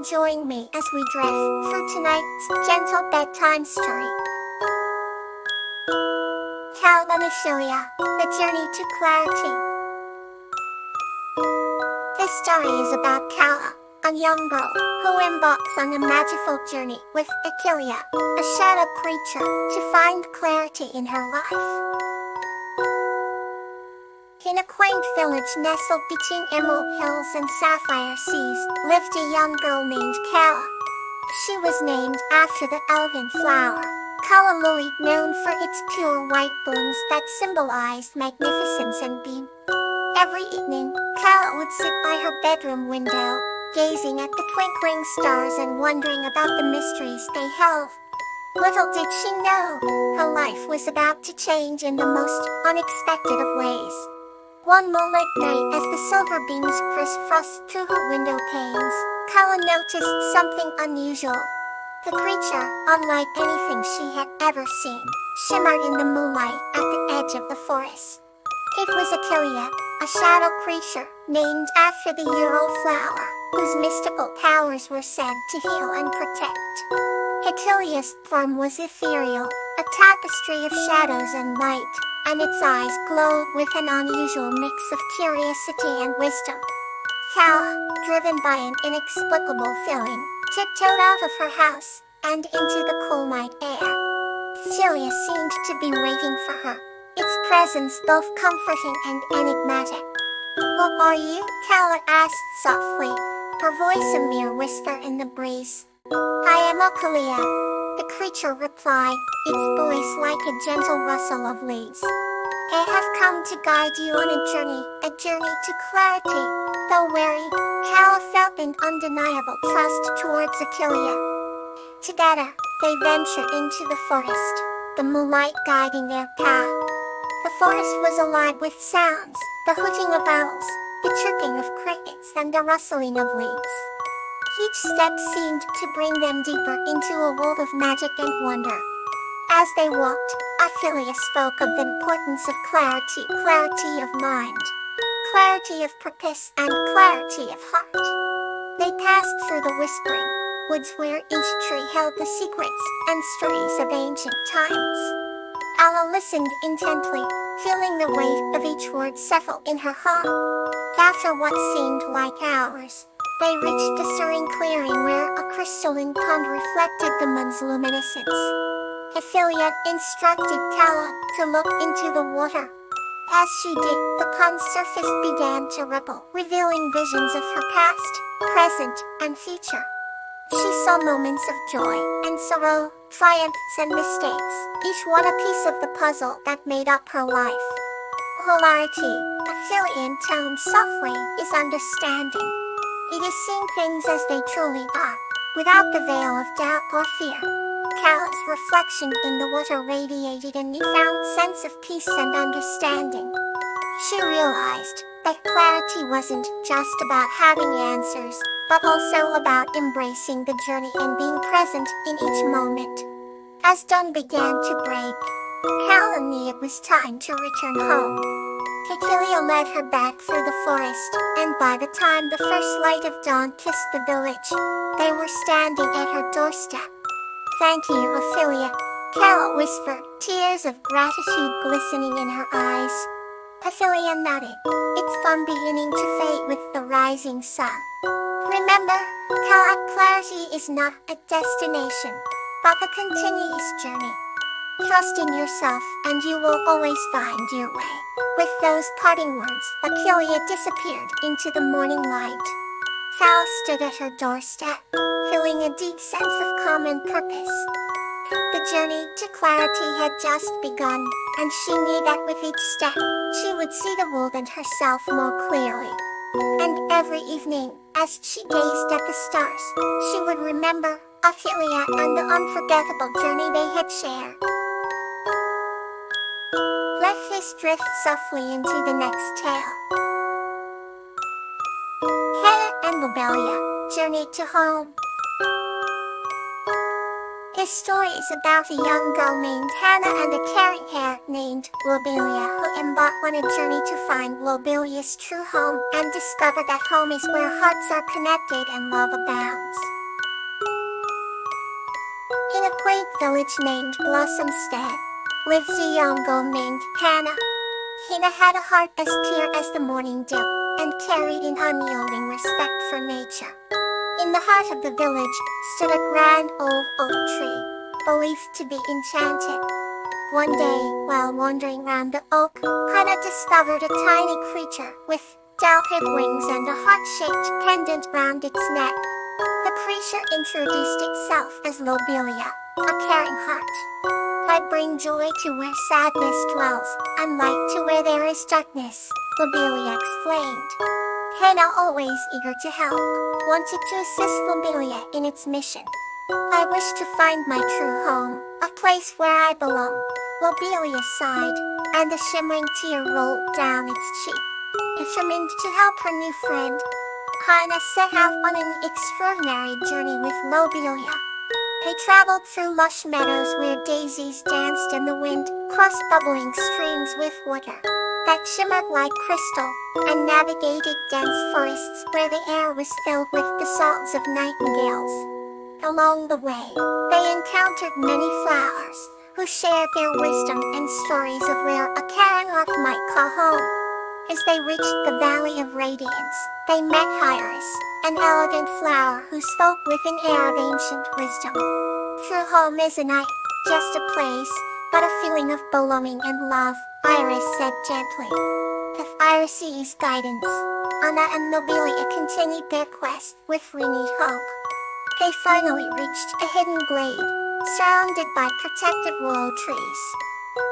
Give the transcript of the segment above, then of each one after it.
join me as we drift through tonight's gentle bedtime story. Cal and Ophelia, A Journey to Clarity. This story is about Kala, a young girl who embarks on a magical journey with Ophelia, a shadow creature, to find clarity in her life. In a quaint village nestled between emerald hills and sapphire seas, lived a young girl named Kala. She was named after the elven flower, Kala lily, known for its pure white blooms that symbolized magnificence and beauty. Every evening, Kala would sit by her bedroom window, gazing at the twinkling stars and wondering about the mysteries they held. Little did she know, her life was about to change in the most unexpected of ways. One moonlight night, as the silver beams crisscrossed through her window panes, Kala noticed something unusual. The creature, unlike anything she had ever seen, shimmered in the moonlight at the edge of the forest. It was Ophelia, a shadow creature, named after the Euro flower, whose mystical powers were said to heal and protect. Ophelia's form was ethereal, a tapestry of shadows and light, and its eyes glowed with an unusual mix of curiosity and wisdom. Kala, driven by an inexplicable feeling, tiptoed out of her house and into the cool night air. Ophelia seemed to be waiting for her, its presence both comforting and enigmatic. "Who are you?" Kala asked softly, her voice a mere whisper in the breeze. "I am Ophelia," the creature replied, its voice like a gentle rustle of leaves. "I have come to guide you on a journey to clarity." Though wary, Kala felt an undeniable trust towards Ophelia. Together, they ventured into the forest, the moonlight guiding their path. The forest was alive with sounds, the hooting of owls, the chirping of crickets, and the rustling of leaves. Each step seemed to bring them deeper into a world of magic and wonder. As they walked, Ophelia spoke of the importance of clarity of mind, clarity of purpose, and clarity of heart. They passed through the whispering woods where each tree held the secrets and stories of ancient times. Kala listened intently, feeling the weight of each word settle in her heart. After what seemed like hours, they reached a serene clearing where a crystalline pond reflected the moon's luminescence. Ophelia instructed Kala to look into the water. As she did, the pond's surface began to ripple, revealing visions of her past, present, and future. She saw moments of joy and sorrow, triumphs and mistakes, each one a piece of the puzzle that made up her life. Clarity, Ophelia intoned softly, is understanding. It is seeing things as they truly are, without the veil of doubt or fear. Kala's reflection in the water radiated a newfound sense of peace and understanding. She realized that clarity wasn't just about having answers, but also about embracing the journey and being present in each moment. As dawn began to break, Kala knew it was time to return home. Ophelia led her back through the forest, and by the time the first light of dawn kissed the village, they were standing at her doorstep. "Thank you, Ophelia," Kala whispered, tears of gratitude glistening in her eyes. Ophelia nodded, its fun beginning to fade with the rising sun. "Remember, Kala, clarity is not a destination, but a continuous journey. Trust in yourself and you will always find your way." With those parting words, Ophelia disappeared into the morning light. Kala stood at her doorstep, feeling a deep sense of calm and purpose. The journey to clarity had just begun, and she knew that with each step, she would see the world and herself more clearly. And every evening, as she gazed at the stars, she would remember Ophelia and the unforgettable journey they had shared. Let's drift softly into the next tale. Hannah and Lobelia, Journey to Home. This story is about a young girl named Hannah and a caring hare named Lobelia who embark on a journey to find Lobelia's true home and discover that home is where hearts are connected and love abounds. In a quaint village named Blossomstead lived a young girl named Hannah. Hannah had a heart as clear as the morning dew and carried an unyielding respect for nature. In the heart of the village stood a grand old oak tree, believed to be enchanted. One day, while wandering round the oak, Hannah discovered a tiny creature with delicate wings and a heart-shaped pendant round its neck. The creature introduced itself as Lobelia, a caring heart. I bring joy to where sadness dwells, and light to where there is darkness, Lobelia explained. Hannah, always eager to help, wanted to assist Lobelia in its mission. I wish to find my true home, a place where I belong, Lobelia sighed, and a shimmering tear rolled down its cheek. Determined to help her new friend, Hannah set out on an extraordinary journey with Lobelia. They traveled through lush meadows where daisies danced in the wind, crossed bubbling streams with water that shimmered like crystal, and navigated dense forests where the air was filled with the songs of nightingales. Along the way, they encountered many flowers, who shared their wisdom and stories of where a caring heart might call home. As they reached the Valley of Radiance, they met Iris, an elegant flower who spoke with an air of ancient wisdom. True home isn't just a place, but a feeling of belonging and love, Iris said gently. With Iris' guidance, Anna and Lobelia continued their quest with renewed hope. They finally reached a hidden glade, surrounded by protective willow trees.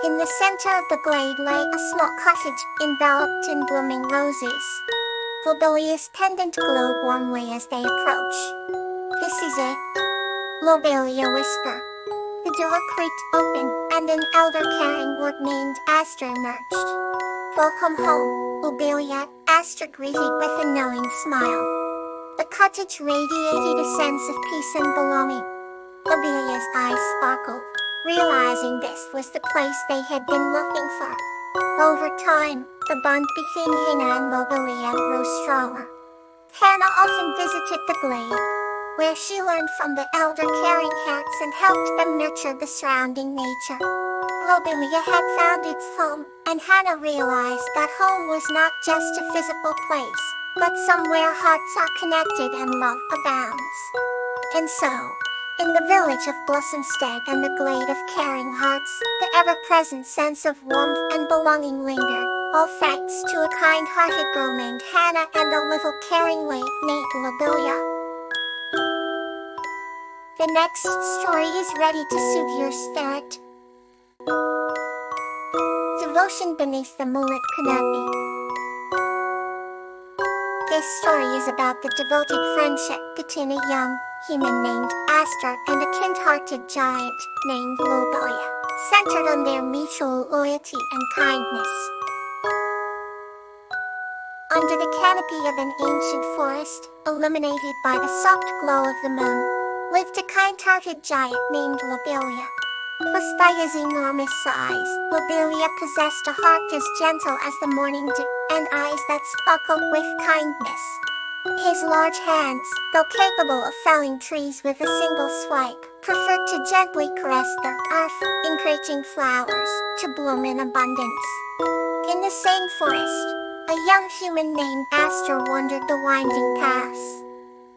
In the center of the glade lay a small cottage enveloped in blooming roses. Lobelia's pendant glowed warmly as they approached. "This is it," Lobelia whispered. The door creaked open, and an elder caring ward named Aster emerged. "Welcome home, Lobelia," Aster greeted with a knowing smile. The cottage radiated a sense of peace and belonging. Lobelia's eyes sparkled, realizing this was the place they had been looking for. Over time, the bond between Hannah and Lobelia grew stronger. Hannah often visited the glade, where she learned from the elder caring hearts and helped them nurture the surrounding nature. Lobelia had found its home, and Hannah realized that home was not just a physical place, but somewhere hearts are connected and love abounds. And so, in the village of Blossomstead and the glade of caring hearts, the ever-present sense of warmth and belonging lingered, all thanks to a kind-hearted girl named Hannah and a little caring lady named Lobelia. The next story is ready to soothe your spirit. Devotion beneath the moonlit canopy. This story is about the devoted friendship between a young human named Aster and a kind-hearted giant named Lobelia, centered on their mutual loyalty and kindness. Under the canopy of an ancient forest, illuminated by the soft glow of the moon, lived a kind-hearted giant named Lobelia. Despite his enormous size, Lobelia possessed a heart as gentle as the morning dew and eyes that sparkled with kindness. His large hands, though capable of felling trees with a single swipe, preferred to gently caress the earth, encouraging flowers to bloom in abundance. In the same forest, a young human named Aster wandered the winding paths.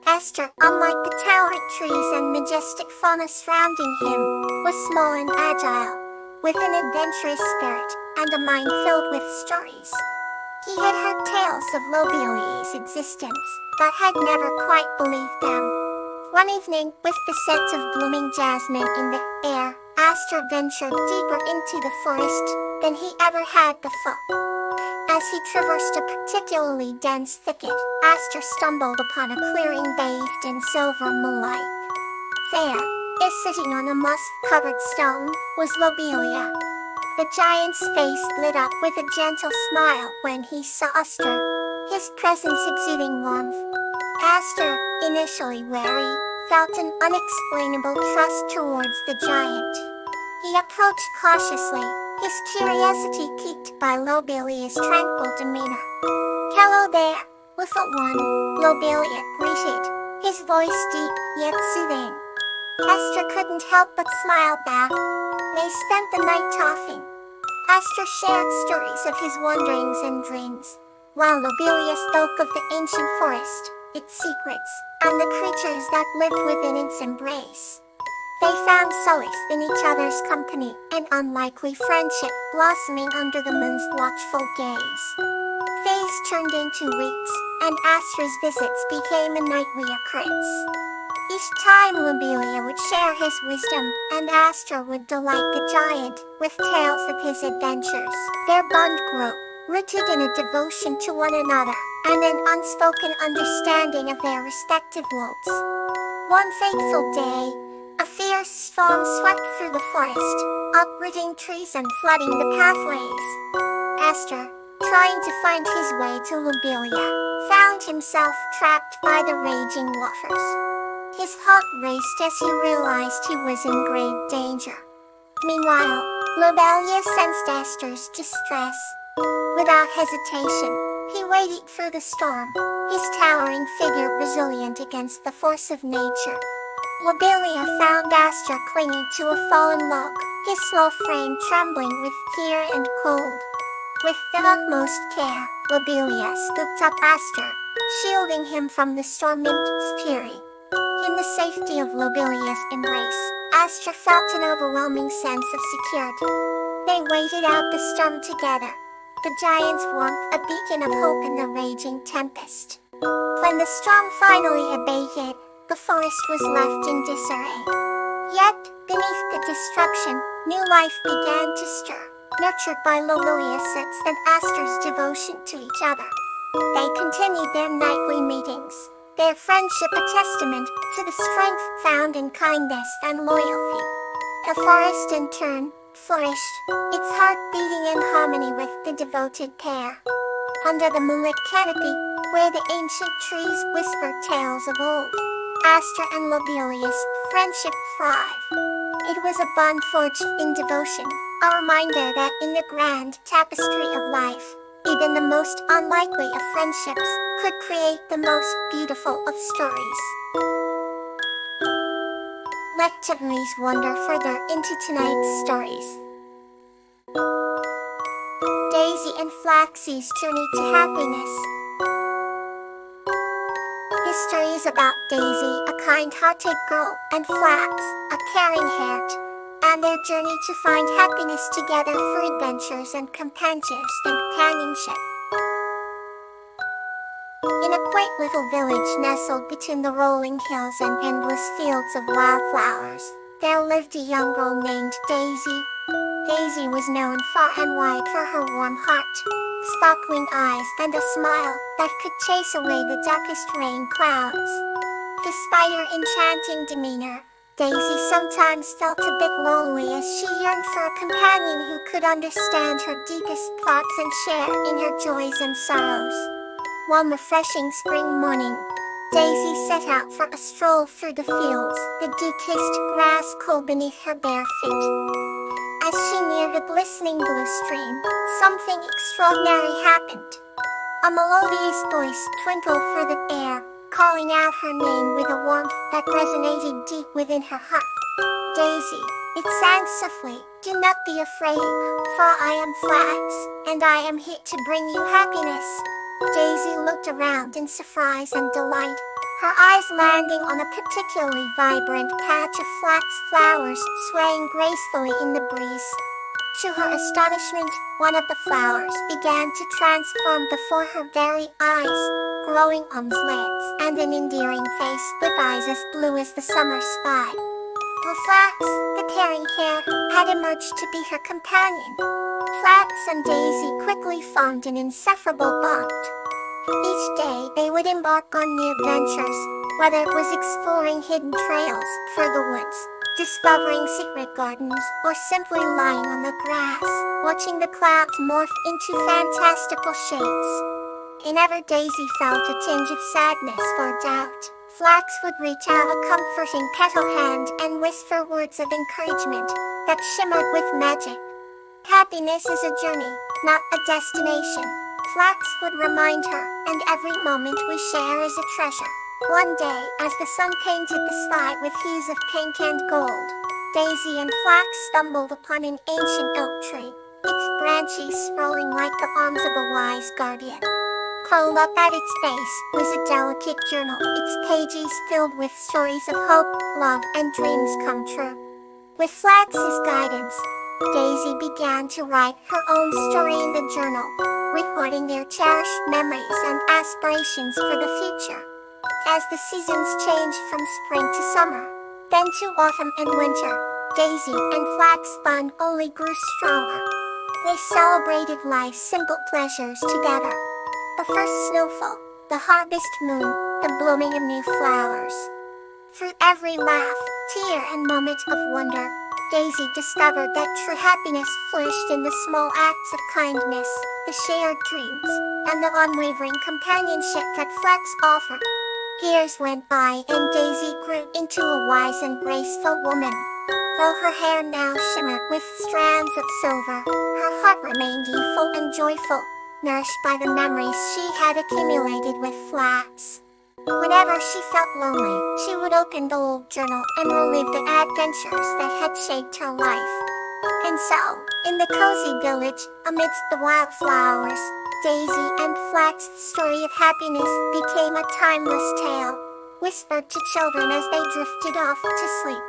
Aster, unlike the towering trees and majestic fauna surrounding him, was small and agile, with an adventurous spirit and a mind filled with stories. He had heard tales of Lobelia's existence, but had never quite believed them. One evening, with the scent of blooming jasmine in the air, Aster ventured deeper into the forest than he ever had before. As he traversed a particularly dense thicket, Aster stumbled upon a clearing bathed in silver moonlight. There, sitting on a moss-covered stone, was Lobelia. The giant's face lit up with a gentle smile when he saw Aster, his presence exuding warmth. Aster, initially wary, felt an unexplainable trust towards the giant. He approached cautiously, his curiosity piqued by Lobelia's tranquil demeanor. "Hello there, little one," Lobelia greeted, his voice deep yet soothing. Aster couldn't help but smile back. They spent the night talking. Aster shared stories of his wanderings and dreams, while Lobelia spoke of the ancient forest, its secrets, and the creatures that lived within its embrace. They found solace in each other's company, an unlikely friendship blossoming under the moon's watchful gaze. Days turned into weeks, and Aster's visits became a nightly occurrence. Each time Lobelia would share his wisdom, and Aster would delight the giant with tales of his adventures. Their bond grew, rooted in a devotion to one another, and an unspoken understanding of their respective worlds. One fateful day, a fierce storm swept through the forest, uprooting trees and flooding the pathways. Aster, trying to find his way to Lobelia, found himself trapped by the raging waters. His heart raced as he realized he was in great danger. Meanwhile, Lobelia sensed Aster's distress. Without hesitation, he waded through the storm, his towering figure resilient against the force of nature. Lobelia found Aster clinging to a fallen log, his small frame trembling with fear and cold. With the utmost care, Lobelia scooped up Aster, shielding him from the storm-impe's fury. In the safety of Lobelia's embrace, Aster felt an overwhelming sense of security. They waited out the storm together, the giant's warmth a beacon of hope in the raging tempest. When the storm finally abated, the forest was left in disarray. Yet, beneath the destruction, new life began to stir, nurtured by Lobelia's sense and Aster's devotion to each other. They continued their nightly meetings, their friendship a testament to the strength found in kindness and loyalty. The forest in turn flourished, its heart beating in harmony with the devoted pair. Under the moonlit canopy, where the ancient trees whispered tales of old, Aster and Lobelia's friendship thrived. It was a bond forged in devotion, a reminder that in the grand tapestry of life, even the most unlikely of friendships could create the most beautiful of stories. Let us wander further into tonight's stories. Daisy and Flaxie's Journey to Happiness. This story is about Daisy, a kind-hearted girl, and Flax, a caring heart, and their journey to find happiness together through adventures and companionship. In a quaint little village nestled between the rolling hills and endless fields of wildflowers, there lived a young girl named Daisy. Daisy was known far and wide for her warm heart, sparkling eyes, and a smile that could chase away the darkest rain clouds. Despite her enchanting demeanor, Daisy sometimes felt a bit lonely as she yearned for a companion who could understand her deepest thoughts and share in her joys and sorrows. One refreshing spring morning, Daisy set out for a stroll through the fields, the dew-kissed grass cool beneath her bare feet. As she neared a glistening blue stream, something extraordinary happened. A melodious voice twinkled through the air, calling out her name with a warmth that resonated deep within her heart. "Daisy," it sang softly, "do not be afraid, for I am Flax, and I am here to bring you happiness." Daisy looked around in surprise and delight, her eyes landing on a particularly vibrant patch of flax flowers swaying gracefully in the breeze. To her astonishment, one of the flowers began to transform before her very eyes, glowing arms, legs, and an endearing face with eyes as blue as the summer sky. The Flax, the caring hare, had emerged to be her companion. Flax and Daisy quickly formed an inseparable bond. Each day they would embark on new adventures, whether it was exploring hidden trails through the woods, discovering secret gardens, or simply lying on the grass, watching the clouds morph into fantastical shapes. Whenever Daisy felt a tinge of sadness or doubt, Flax would reach out a comforting petal hand and whisper words of encouragement that shimmered with magic. Happiness is a journey, not a destination, Flax would remind her, and every moment we share is a treasure. One day, as the sun painted the sky with hues of pink and gold, Daisy and Flax stumbled upon an ancient oak tree, its branches sprawling like the arms of a wise guardian. Curled up at its base was a delicate journal, its pages filled with stories of hope, love, and dreams come true. With Flax's guidance, Daisy began to write her own story in the journal, recording their cherished memories and aspirations for the future. As the seasons changed from spring to summer, then to autumn and winter, Daisy and Flax's bond only grew stronger. They celebrated life's simple pleasures together. The first snowfall, the harvest moon, the blooming of new flowers. Through every laugh, tear, and moment of wonder, Daisy discovered that true happiness flourished in the small acts of kindness, the shared dreams, and the unwavering companionship that Flax offered. Years went by and Daisy grew into a wise and graceful woman. Though her hair now shimmered with strands of silver, her heart remained youthful and joyful, nourished by the memories she had accumulated with Flax. Whenever she felt lonely, she would open the old journal and relive the adventures that had shaped her life. And so, in the cozy village, amidst the wildflowers, Daisy and Flax's story of happiness became a timeless tale, whispered to children as they drifted off to sleep.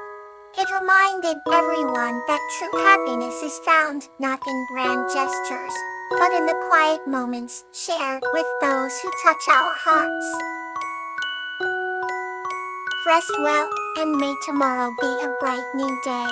It reminded everyone that true happiness is found not in grand gestures, but in the quiet moments shared with those who touch our hearts. Rest well, and may tomorrow be a bright new day.